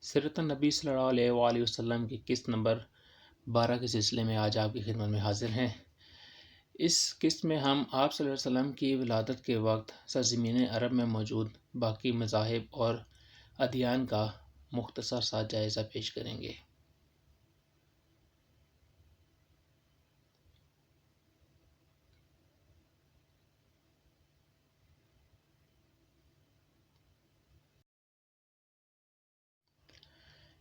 سیرت النبی صلی اللہ علیہ وآلہ وسلم کی قسط نمبر 12 کے سلسلے میں آج آپ کی خدمت میں حاضر ہیں۔ اس قسط میں ہم آپ صلی اللہ علیہ وسلم کی ولادت کے وقت سرزمین عرب میں موجود باقی مذاہب اور ادیان کا مختصر سا جائزہ پیش کریں گے۔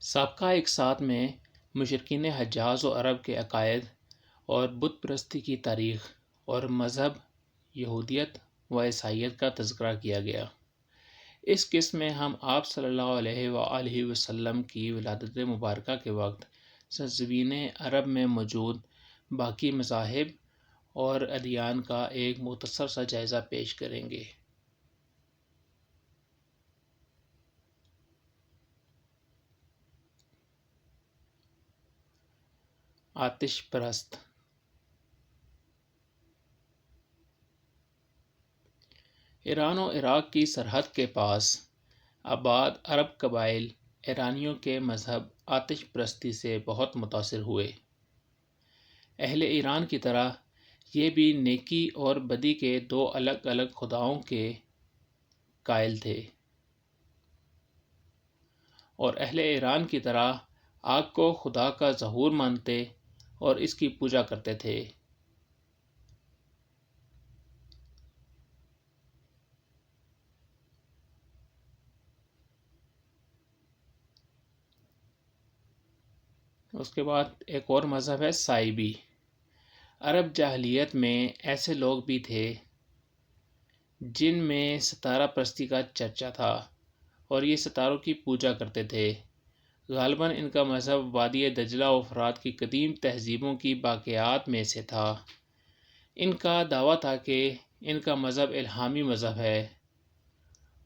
سابقہ اقساط میں مشرکین حجاز و عرب کے عقائد اور بت پرستی کی تاریخ اور مذہب یہودیت و عیسائیت کا تذکرہ کیا گیا۔ اس قسط میں ہم آپ صلی اللہ علیہ وآلہ وسلم کی ولادت مبارکہ کے وقت سرزمین عرب میں موجود باقی مذاہب اور ادیان کا ایک مختصر سا جائزہ پیش کریں گے۔ آتش پرست۔ ایران و عراق کی سرحد کے پاس آباد عرب قبائل ایرانیوں کے مذہب آتش پرستی سے بہت متاثر ہوئے۔ اہل ایران کی طرح یہ بھی نیکی اور بدی کے دو الگ الگ خداؤں کے قائل تھے، اور اہل ایران کی طرح آگ کو خدا کا ظہور مانتے اور اس کی پوجا کرتے تھے۔ اس کے بعد ایک اور مذہب ہے سائبی۔ عرب جاہلیت میں ایسے لوگ بھی تھے جن میں ستارہ پرستی کا چرچا تھا اور یہ ستاروں کی پوجا کرتے تھے۔ غالباً ان کا مذہب وادی دجلہ و فرات کی قدیم تہذیبوں کی باقیات میں سے تھا۔ ان کا دعویٰ تھا کہ ان کا مذہب الہامی مذہب ہے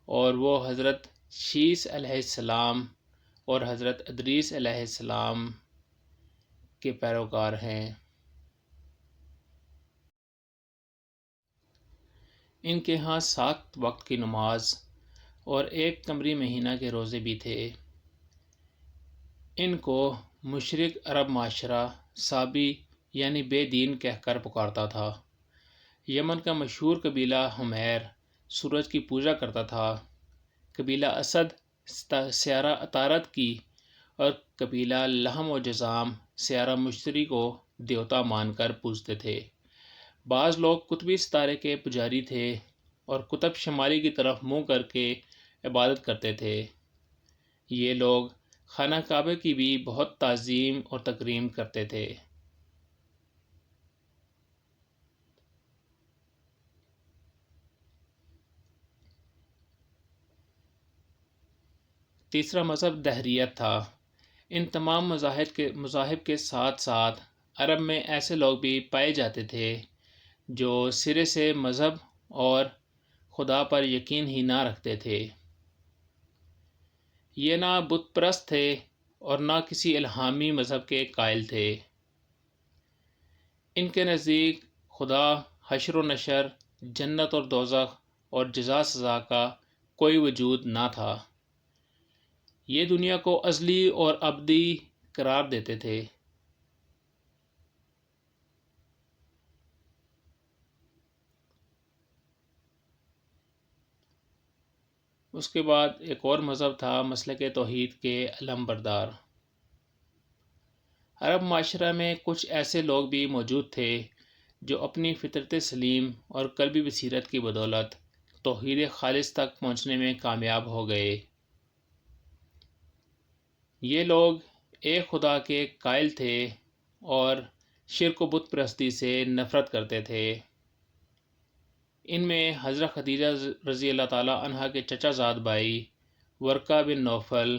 اور وہ حضرت شیس علیہ السلام اور حضرت ادریس علیہ السلام کے پیروکار ہیں۔ ان کے ہاں 7 وقت کی نماز اور ایک قمری مہینہ کے روزے بھی تھے۔ ان کو مشرق عرب معاشرہ سابی یعنی بے دین کہہ کر پکارتا تھا۔ یمن کا مشہور قبیلہ حمیر سورج کی پوجا کرتا تھا۔ قبیلہ اسد سیارہ عطارد کی اور قبیلہ لحم و جذام سیارہ مشتری کو دیوتا مان کر پوجتے تھے۔ بعض لوگ قطبی ستارے کے پجاری تھے اور قطب شمالی کی طرف منہ کر کے عبادت کرتے تھے۔ یہ لوگ خانہ کعبہ کی بھی بہت تعظیم اور تکریم کرتے تھے۔ تیسرا مذہب دہریت تھا۔ ان تمام مذاہب کے ساتھ ساتھ عرب میں ایسے لوگ بھی پائے جاتے تھے جو سرے سے مذہب اور خدا پر یقین ہی نہ رکھتے تھے۔ یہ نہ بت پرست تھے اور نہ کسی الہامی مذہب کے قائل تھے۔ ان کے نزدیک خدا، حشر و نشر، جنت اور دوزخ اور جزا سزا کا کوئی وجود نہ تھا۔ یہ دنیا کو ازلی اور ابدی قرار دیتے تھے۔ اس کے بعد ایک اور مذہب تھا مسلک توحید کے علم بردار۔ عرب معاشرہ میں کچھ ایسے لوگ بھی موجود تھے جو اپنی فطرت سلیم اور قلبی بصیرت کی بدولت توحید خالص تک پہنچنے میں کامیاب ہو گئے۔ یہ لوگ ایک خدا کے قائل تھے اور شرک و بت پرستی سے نفرت کرتے تھے۔ ان میں حضرت خدیجہ رضی اللہ تعالیٰ عنہا کے چچا زاد بھائی ورقہ بن نوفل،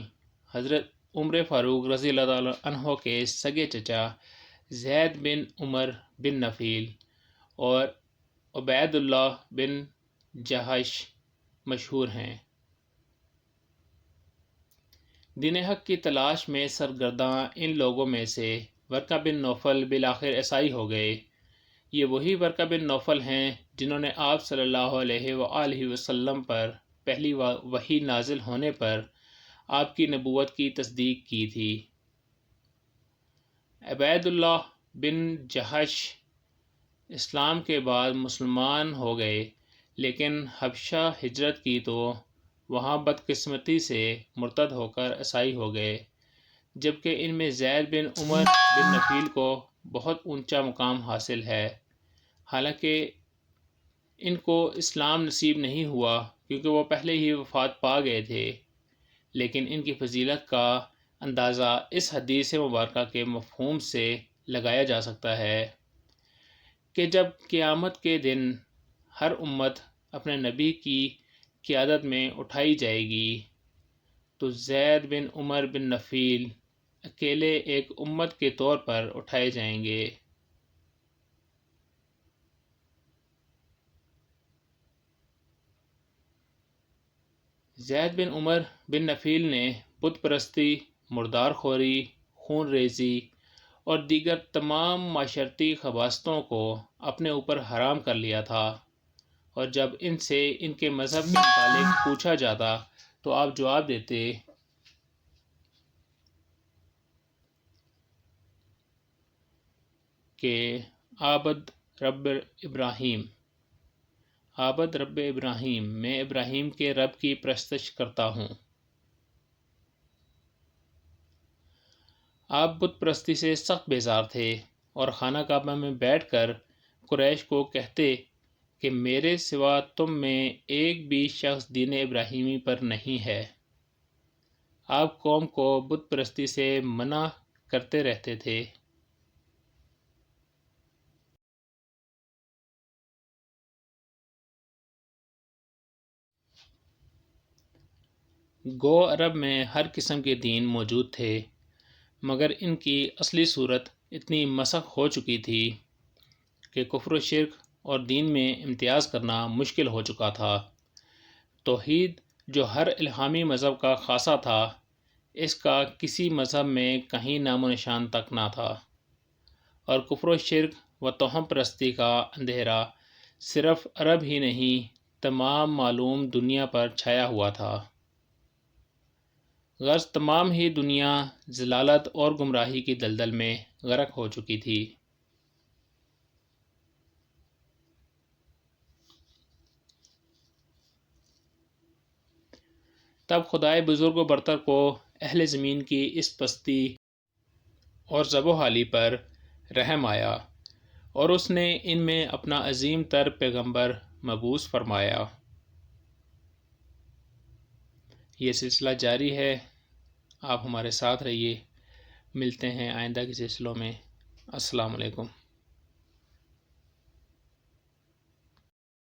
حضرت عمر فاروق رضی اللہ تعالیٰ عنہ کے سگے چچا زید بن عمر بن نفیل اور عبید اللہ بن جہش مشہور ہیں۔ دین حق کی تلاش میں سرگرداں ان لوگوں میں سے ورقہ بن نوفل بالآخر عیسائی ہو گئے۔ یہ وہی ورقہ بن نوفل ہیں جنہوں نے آپ صلی اللہ علیہ وآلہ وسلم پر پہلی وحی نازل ہونے پر آپ کی نبوت کی تصدیق کی تھی۔ عبید اللہ بن جہش اسلام کے بعد مسلمان ہو گئے، لیکن حبشہ ہجرت کی تو وہاں بدقسمتی سے مرتد ہو کر عیسائی ہو گئے، جبکہ ان میں زید بن عمر بن نفیل کو بہت اونچا مقام حاصل ہے۔ حالانکہ ان کو اسلام نصیب نہیں ہوا کیونکہ وہ پہلے ہی وفات پا گئے تھے، لیکن ان کی فضیلت کا اندازہ اس حدیث مبارکہ کے مفہوم سے لگایا جا سکتا ہے کہ جب قیامت کے دن ہر امت اپنے نبی کی قیادت میں اٹھائی جائے گی تو زید بن عمر بن نفیل اکیلے ایک امت کے طور پر اٹھائے جائیں گے۔ زید بن عمر بن نفیل نے بت پرستی، مردار خوری، خون ریزی اور دیگر تمام معاشرتی خباثتوں کو اپنے اوپر حرام کر لیا تھا، اور جب ان سے ان کے مذہب کے متعلق پوچھا جاتا تو آپ جواب دیتے کہ عابد رب ابراہیم، عابد رب ابراہیم، میں ابراہیم کے رب کی پرستش کرتا ہوں۔ آپ بت پرستی سے سخت بیزار تھے اور خانہ کعبہ میں بیٹھ کر قریش کو کہتے کہ میرے سوا تم میں ایک بھی شخص دین ابراہیمی پر نہیں ہے۔ آپ قوم کو بت پرستی سے منع کرتے رہتے تھے۔ گو عرب میں ہر قسم کے دین موجود تھے، مگر ان کی اصلی صورت اتنی مسخ ہو چکی تھی کہ کفر و شرک اور دین میں امتیاز کرنا مشکل ہو چکا تھا۔ توحید جو ہر الہامی مذہب کا خاصہ تھا، اس کا کسی مذہب میں کہیں نام و نشان تک نہ تھا، اور کفر و شرک و توہم پرستی کا اندھیرا صرف عرب ہی نہیں تمام معلوم دنیا پر چھایا ہوا تھا۔ غرض تمام ہی دنیا ضلالت اور گمراہی کی دلدل میں غرق ہو چکی تھی۔ تب خدائے بزرگ و برتر کو اہل زمین کی اس پستی اور زب و حالی پر رحم آیا، اور اس نے ان میں اپنا عظیم تر پیغمبر مبعوث فرمایا۔ یہ سلسلہ جاری ہے، آپ ہمارے ساتھ رہیے، ملتے ہیں آئندہ کے سلسلوں میں۔ السلام علیکم۔